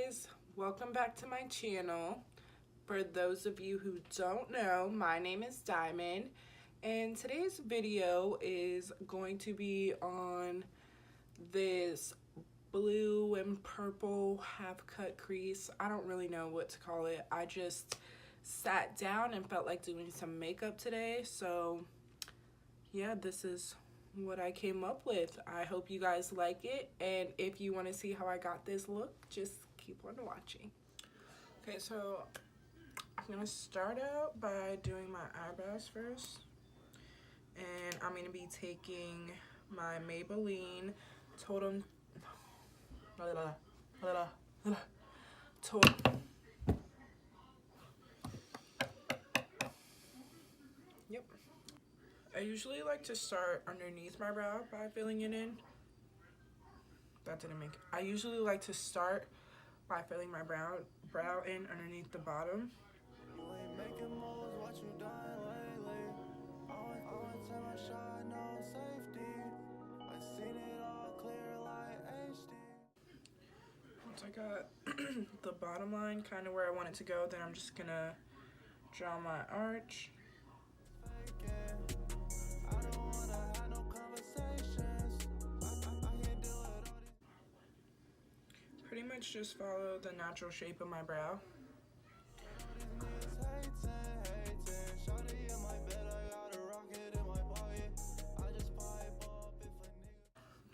guys, welcome back to my channel. For those of you who don't know, my name is Diamond, and today's video is going to be on this blue and purple half cut crease. I don't really know what to call it. I just sat down and felt like doing some makeup today, so yeah, this is what I came up with. I hope you guys like it, and if you want to see how I got this look, just keep on watching. Okay, so I'm gonna start out by doing my eyebrows first, and I'm gonna be taking my Maybelline Totem Yep. I usually like to start underneath my brow by filling it in. That didn't make it. I usually like to start by filling my brow in underneath the bottom. Once I got the bottom line kind of where I want it to go, then I'm just gonna draw my arch. Pretty much just follow the natural shape of my brow.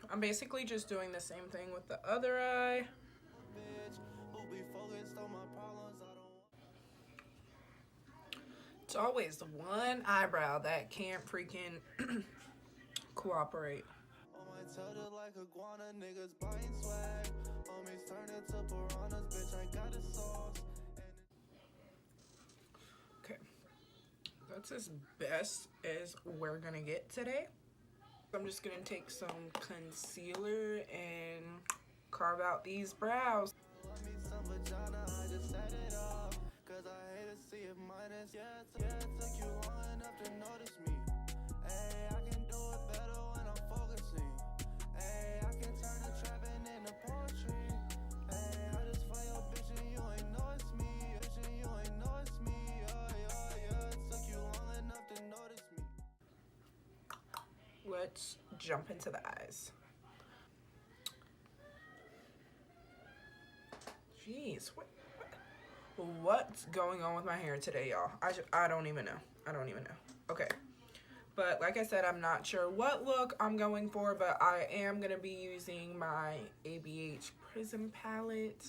I'm basically just doing the same thing with the other eye. It's always the one eyebrow that can't freaking cooperate. Okay, that's as best as we're gonna get today. I'm just gonna take some concealer and carve out these brows. Let's jump into the eyes. Jeez, what's going on with my hair today, y'all? I don't even know. Okay, but like I said, I'm not sure what look I'm going for, but I am gonna be using my ABH Prism palette.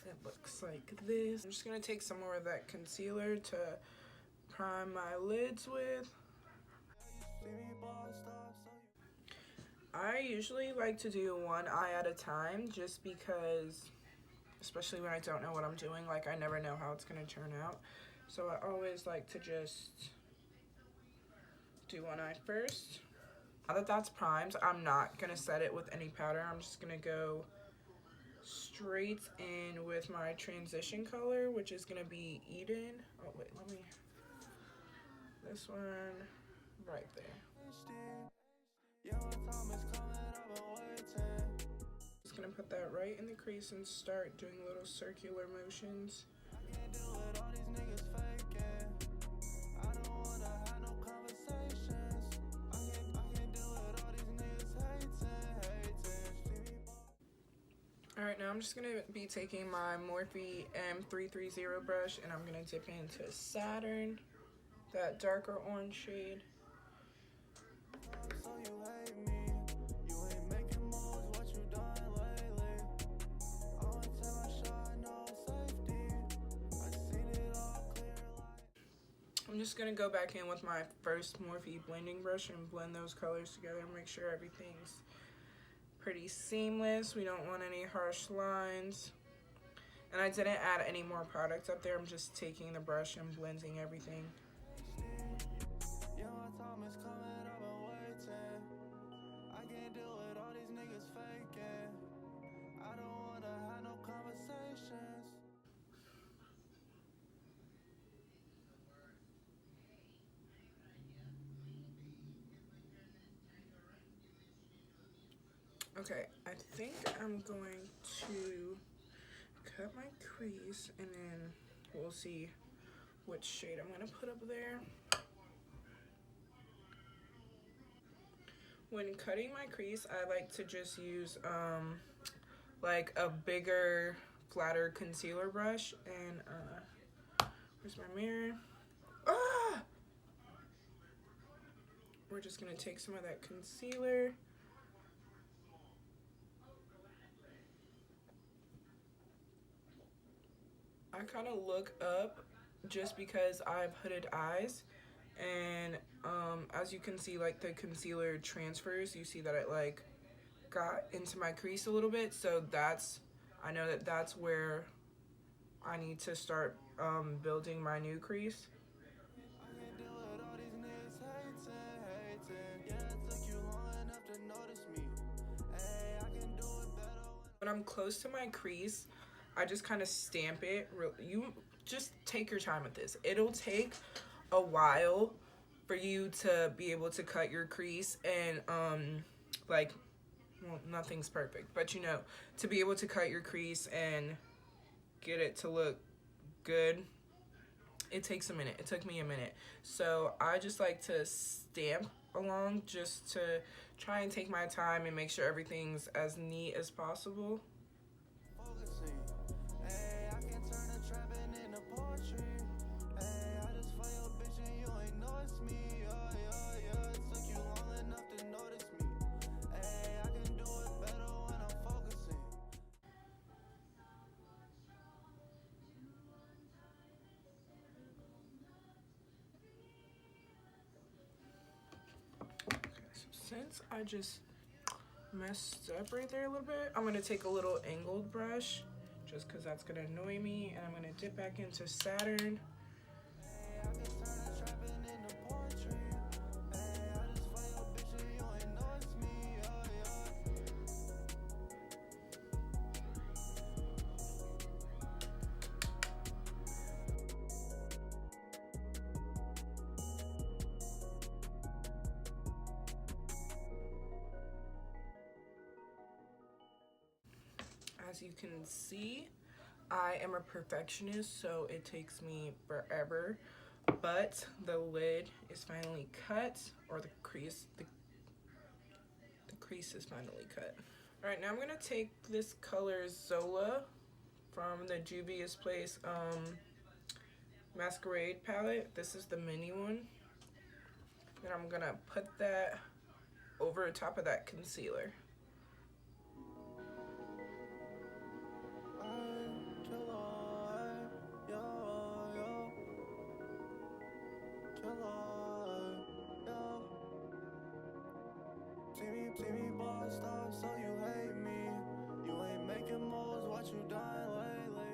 It looks like this. I'm just gonna take some more of that concealer to prime my lids with. I usually like to do one eye at a time, just because, especially when I don't know what I'm doing, like I never know how it's gonna turn out. So I always like to just do one eye first. Now that that's primed, I'm not gonna set it with any powder. I'm just gonna go straight in with my transition color, which is gonna be Eden. Oh wait, this one right there. Just gonna put that right in the crease and start doing little circular motions. Alright, now I'm just gonna be taking my Morphe M330 brush, and I'm gonna dip into Saturn, that darker orange shade. I'm just gonna go back in with my first Morphe blending brush and blend those colors together and make sure everything's pretty seamless. We don't want any harsh lines. And I didn't add any more products up there. I'm just taking the brush and blending everything. Okay, I think I'm going to cut my crease, and then we'll see which shade I'm gonna put up there. When cutting my crease, I like to just use like a bigger, flatter concealer brush. And where's my mirror? Ah! We're just gonna take some of that concealer. I kind of look up just because I have hooded eyes, and as you can see, like the concealer transfers. You see that it like got into my crease a little bit, so I know that that's where I need to start building my new crease. When I'm close to my crease, I just kind of stamp it. You just take your time with this. It'll take a while for you to be able to cut your crease, and like, well, nothing's perfect, but you know, to be able to cut your crease and get it to look good, it takes a minute. It took me a minute. So I just like to stamp along just to try and take my time and make sure everything's as neat as possible. Since I just messed up right there a little bit, I'm gonna take a little angled brush just because that's gonna annoy me, and I'm gonna dip back into Saturn. As you can see, I am a perfectionist, so it takes me forever, but the lid is finally cut, or the crease is finally cut. All right, now I'm gonna take this color Zola from the Juvia's Place Masquerade palette. This is the mini one, and I'm gonna put that over top of that concealer. See me bossed up, so you hate me. You ain't making moves, what you done lately?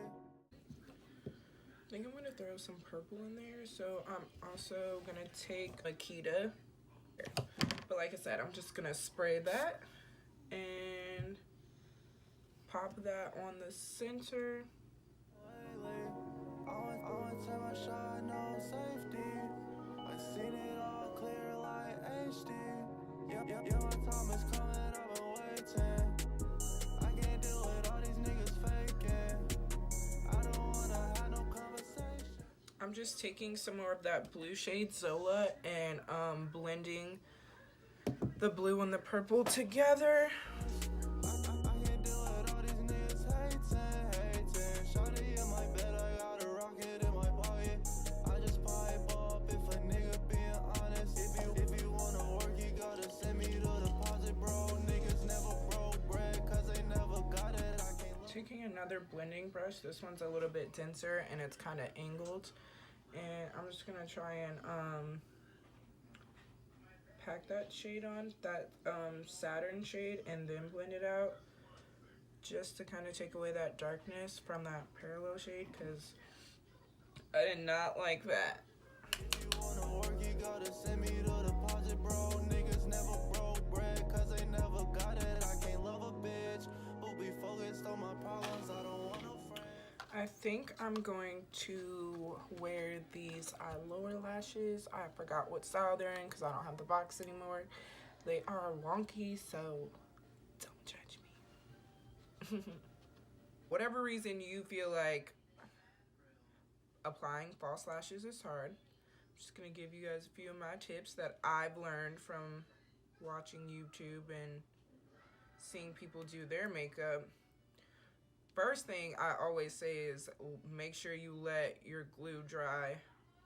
I think I'm gonna throw some purple in there, so I'm also gonna take Akita. But like I said, I'm just gonna spray that and pop that on the center. I want to take my shot, no safety. I seen it all clear like HD. Yeah, my time is coming, I've been waiting. I can't deal with all these niggas faking. I don't wanna have no conversation. I'm just taking some more of that blue shade Zola and blending the blue and the purple together. Taking another blending brush. This one's a little bit denser and it's kind of angled, and I'm just gonna try and pack that shade on, that Saturn shade, and then blend it out just to kind of take away that darkness from that parallel shade, because I did not like that. If you wanna work, you gotta send me the deposit, bro. Niggas never broke bread cause they never got it. I can't love a bitch who be focused on my problems. I don't want no friend. I think I'm going to wear these lower lashes. I forgot what style they're in because I don't have the box anymore. They are wonky, so don't judge me. whatever reason you feel like applying false lashes is hard, I'm just gonna give you guys a few of my tips that I've learned from watching YouTube and seeing people do their makeup. First thing I always say is make sure you let your glue dry.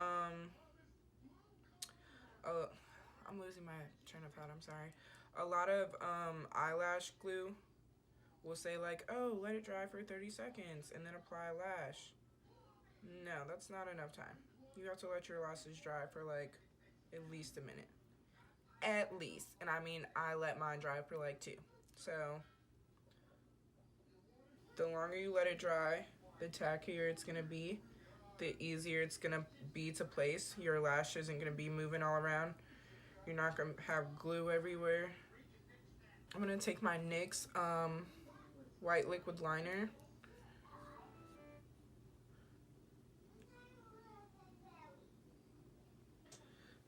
I'm losing my train of thought, I'm sorry. A lot of eyelash glue will say like, oh, let it dry for 30 seconds and then apply a lash. No, that's not enough time. You have to let your lashes dry for like at least a minute. At least. And I mean, I let mine dry for like 2. So the longer you let it dry, the tackier it's gonna be, the easier it's gonna be to place. Your lash isn't gonna be moving all around. You're not gonna have glue everywhere. I'm gonna take my NYX white liquid liner.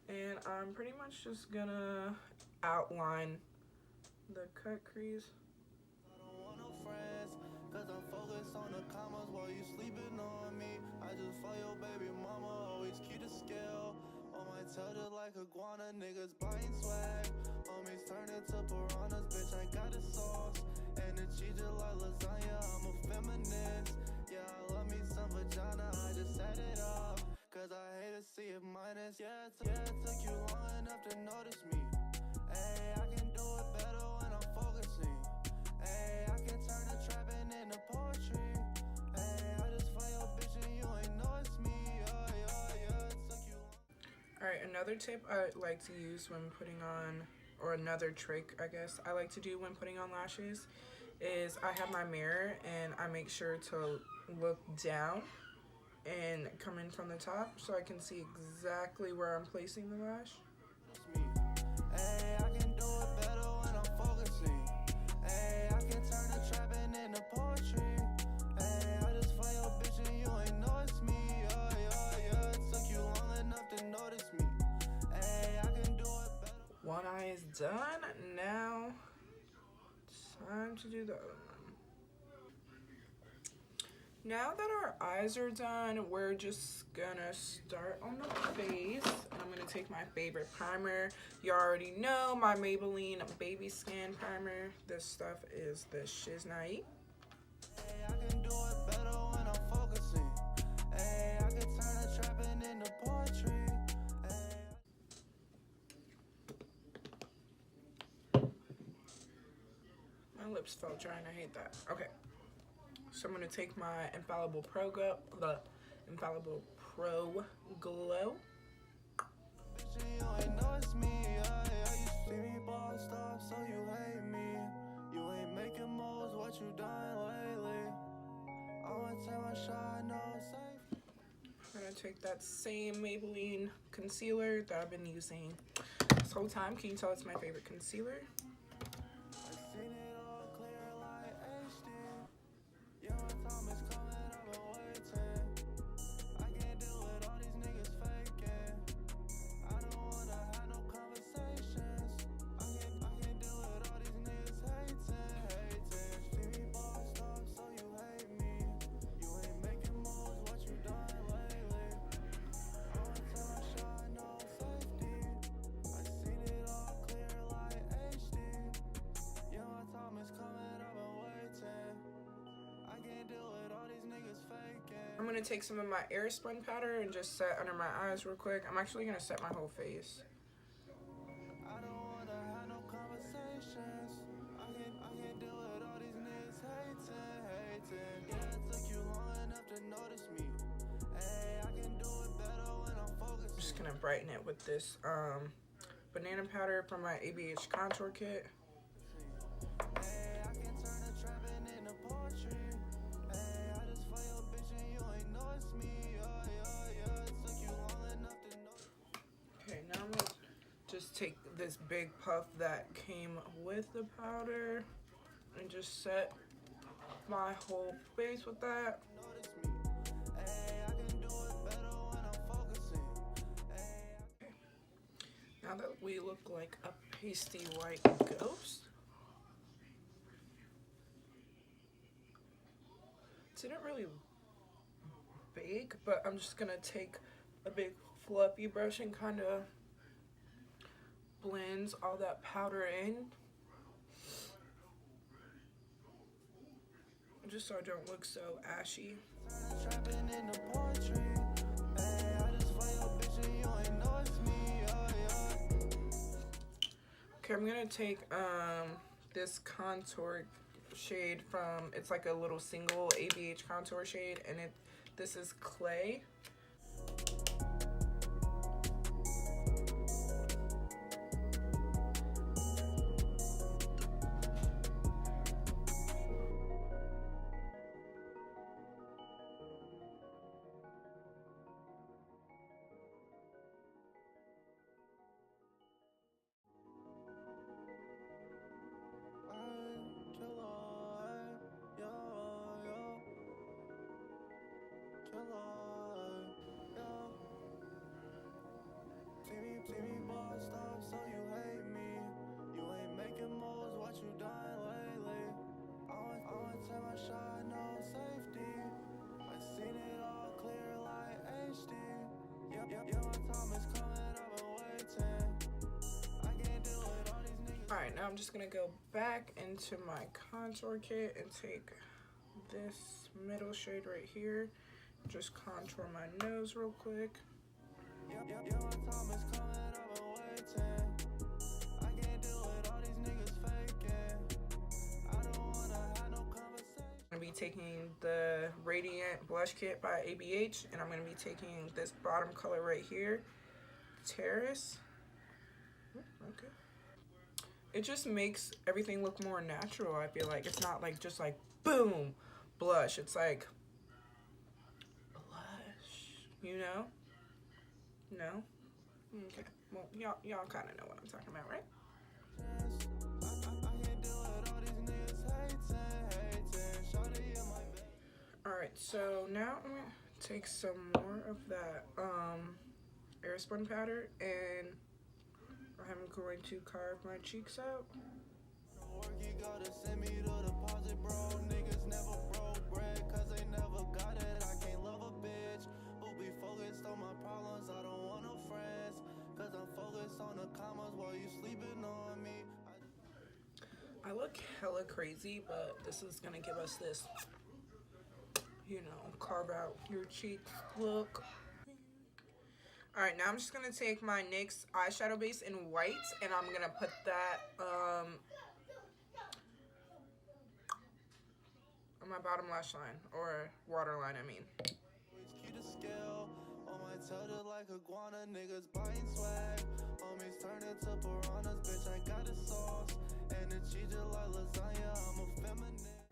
And I'm pretty much just gonna outline the cut crease. I don't want no friends, cause I'm focused on the commas while you sleeping on me. I just follow your baby mama, always keep the scale on my tail just like iguana, niggas buying swag. Homies turn into piranhas, bitch, I got the sauce. And the cheese just like lasagna, I'm a feminist. Yeah, I love me some vagina, I just set it up. Cause I hate to see it minus. Yeah, it took you long enough to notice me. Hey, I can do it better when I'm focusing. Hey, I can turn the trapping into poetry. Hey, I just find your bitch and you ain't know it's me. Yeah, it took you long. Alright, another tip I like to use when putting on, or another trick I guess I like to do when putting on lashes, is I have my mirror and I make sure to look down and come in from the top so I can see exactly where I'm placing the lash. Hey, I can do it better when I'm focusing. Hey, I can turn the trapping into poetry. Hey, I just find your bitch and you ain't know it's me. Yeah, it took you long enough to notice me. Hey, I can do it better. One eye is done. Now it's time to do the other one. Now that our eyes are done, we're just gonna start on the face. And I'm gonna take my favorite primer. You already know my Maybelline Baby Skin Primer. This stuff is the Shiznai. Hey, I can do it better when I'm focusing. Hey, I can turn the trapping into poetry. My lips felt dry and I hate that. Okay. So I'm gonna take my Infallible Pro Glow, the Infallible Pro Glow. Bitch, you ain't know it's me. Yeah, you see me bossed up, so you hate me. You ain't making moves, what you done lately? I'ma take my shot, no safe. I'm gonna take that same Maybelline concealer that I've been using this whole time. Can you tell it's my favorite concealer? I seen it all clear like HD. Yeah, my time is coming, I've been waiting. I can't deal with all these niggas faking. I don't wanna have no conversations. I can't deal with all these niggas hating. See me bossed up, so you hate me. You ain't making moves, what you done lately? I'ma take my shot, no safety. I seen it all clear like HD. Yeah, my time is coming, I've been waiting. I can't deal with all these niggas faking. I'm gonna take some of my Airspun powder and just set under my eyes real quick. I'm actually gonna set my whole face. I don't wanna have no conversations. I can't deal with all these niggas hating. Yeah, it took you long enough to notice me. Hey, I can do it better when I'm focused. I'm just gonna brighten it with this banana powder from my ABH contour kit. Hey, I can turn the trapping into poetry. Hey, I just find your bitch and you ain't know it's me. Yeah, it took you long enough to notice. Okay, now I'm gonna just take this big puff that came with the powder and just set my whole face with that. Notice me. Hey, I can do it better when I'm focusing. Hey, Okay. Now that we look like a pasty white ghost, really big, but I'm just gonna take a big fluffy brush and kind of blends all that powder in, just so I don't look so ashy. Okay, I'm gonna take this contour shade from, it's like a little single ABH contour shade, and this is Clay. Alright, now I'm just going to go back into my contour kit and take this middle shade right here. Just contour my nose real quick. I'm going to be taking the Radiant Blush Kit by ABH, and I'm going to be taking this bottom color right here, Terrace. Okay. It just makes everything look more natural, I feel like. It's not like just like, boom, blush. It's like, blush, you know? No? Okay. Well, y'all kind of know what I'm talking about, right? Alright, so now I'm going to take some more of that Airspun powder, and I'm going to carve my cheeks out. I look hella crazy, but this is gonna give us this, you know, carve out your cheeks look. Alright, now I'm just gonna take my NYX eyeshadow base in white, and I'm gonna put that on my bottom lash line, or waterline, I mean.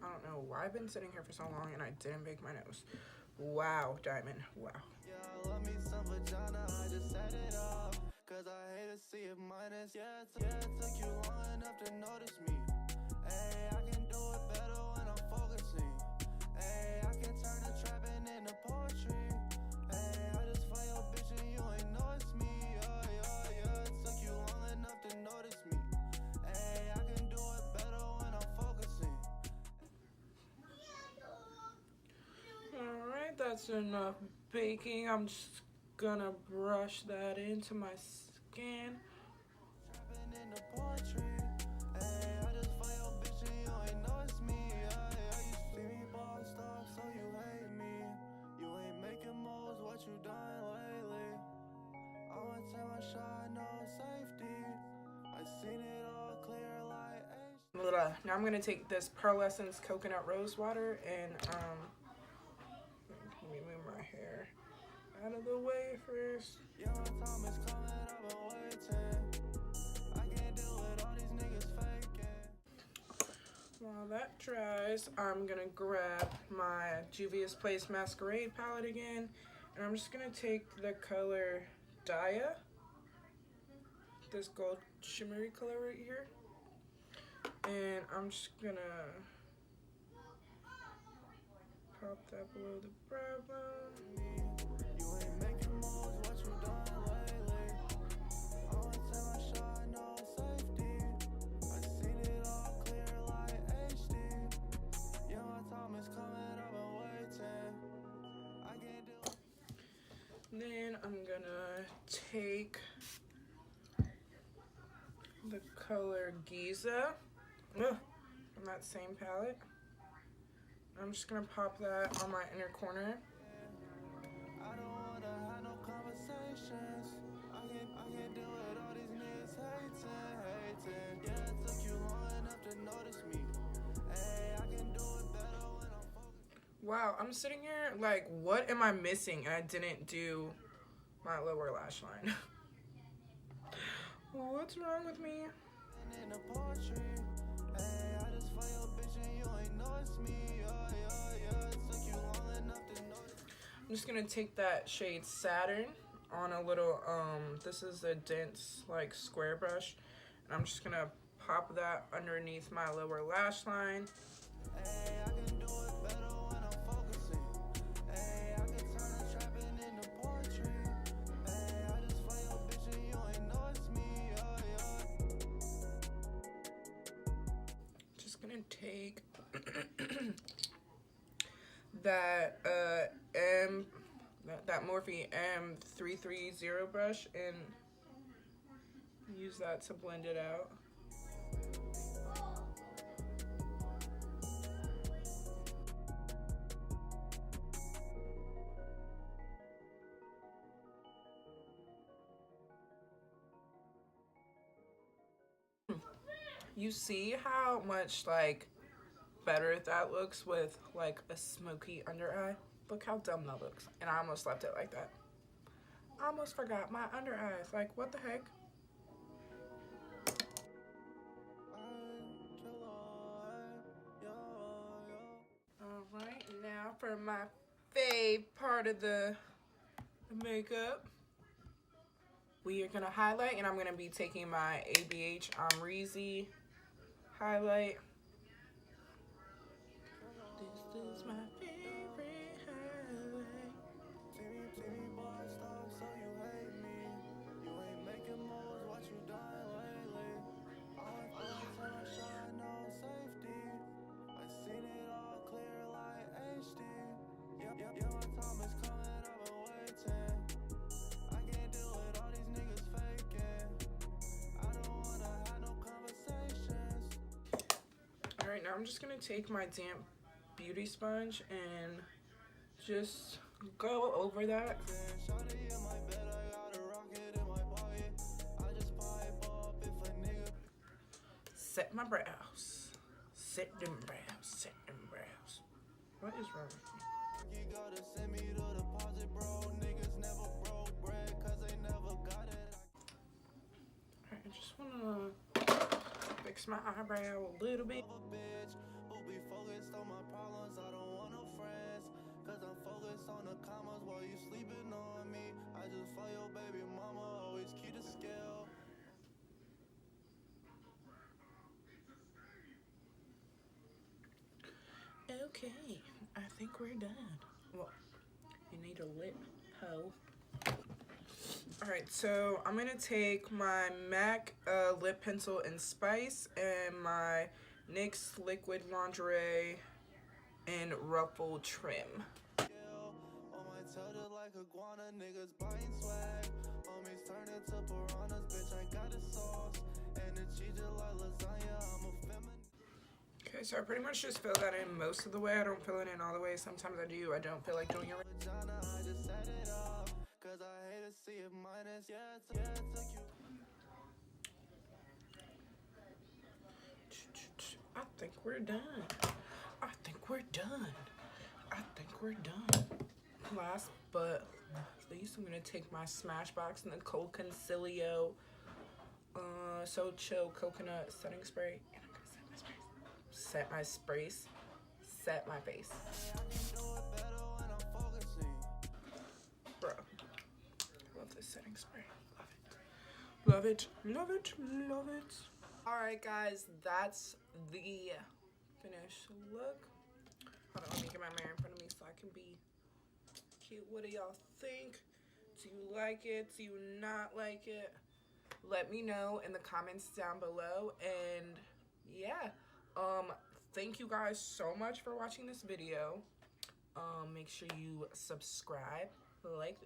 I don't know why I've been sitting here for so long and I didn't bake my nose. Wow, Diamond, wow. Yeah, I love me some vagina, I just set it up, cause I hate to see it minus. Yeah, it took you long enough to notice me. Hey, I can do it better when I'm focusing. Hey, I can turn the trapping into poetry. Hey, I just fly your bitch and you ain't notice me. Yeah, it took you long enough to notice me. Hey, I can do it better when I'm focusing. Alright, that's enough baking. I'm just gonna brush that into my skin. Now I'm gonna take this Pearlescence Coconut Rose Water and let me move my hair out of the way first. While that dries, I'm gonna grab my Juvia's Place Masquerade palette again, and I'm just gonna take the color Daya, this gold shimmery color right here, and I'm just gonna pop that below the brow bone. take the color Giza from that same palette. I'm just gonna pop that on my inner corner. I don't wanna have no conversations. I can't deal with all these niggas hating. Yeah, it took you long enough to notice me. Hey, I can do it better when I'm focused. Wow, I'm sitting here like, what am I missing? And I didn't do my lower lash line. What's wrong with me? In the poetry. Hey, I just find your bitch and you ain't notice me. Yeah. It took you long enough to notice. I'm just gonna take that shade Saturn on a little, this is a dense like square brush. And I'm just gonna pop that underneath my lower lash line. Hey, I can do it better when I'm focusing. Hey, I can turn the trapping into poetry. Hey, I just find your bitch and you ain't notice me. Yeah. Just gonna take that that Morphe M330 brush and use that to blend it out. You see how much like better that looks with like a smoky under eye? Look how dumb that looks. And I almost left it like that. I almost forgot my under eyes. Like, what the heck? Alright, now for my fave part of the makeup. We are gonna highlight, and I'm gonna be taking my ABH Amrezy highlight. This is my favorite highlight. TV boy, stop, so you hate me. You ain't making moves, what you done lately? Always time I shine, no safety. I seen it all clear like HD. Yeah, my time is coming, I've been waiting. I can't deal with all these niggas faking. I don't wanna have no conversations. Alright, now I'm just gonna take my damp beauty sponge and just go over that. Shawty in my bed, I got a rocket in my pocket. I just pipe up if a nigga. Set my brows. Set them brows. Set them brows. What is wrong with me? You gotta send me the deposit, bro. Niggas never broke bread, cause they never got it. Alright, I just wanna fix my eyebrow a little bit. A bitch who be focused on my problems. I don't want no friends, cause I'm focused on the commas while you sleeping on me. I just fly your baby mama, always keep the scale. Okay, I think we're done. Well, you need a lip, hoe. Alright, so I'm gonna take my MAC lip pencil in Spice and my NYX liquid lingerie in Ruffle Trim. On my tail just like iguana, niggas buying swag. Homies turn into piranhas, bitch, I got the sauce. And the cheese just like lasagna, I'm a feminine. Okay, so I pretty much just fill that in most of the way. I don't fill it in all the way. Sometimes I do. I don't feel like doing it right. Vagina, I just set it up, cause I hate to see it minus. Yeah, it took you. I think we're done. I think we're done. I think we're done. Last but not least, I'm gonna take my Smashbox Nicole Concilio So Chill Coconut Setting Spray, and I'm gonna set my sprays. Set my face. I can do it better when I'm focusing. Bro, love this setting spray. Love it. Love it. Love it. Love it. Alright guys, that's the finished look. Hold on, let me get my mirror in front of me so I can be cute. What do y'all think? Do you like it? Do you not like it? Let me know in the comments down below. And yeah, thank you guys so much for watching this video. Make sure you subscribe, like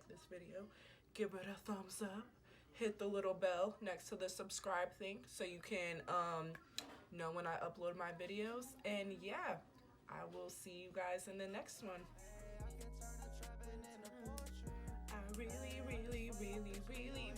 this video, give it a thumbs up, hit the little bell next to the subscribe thing so you can know when I upload my videos. And yeah, I will see you guys in the next one. I really, really, really, really,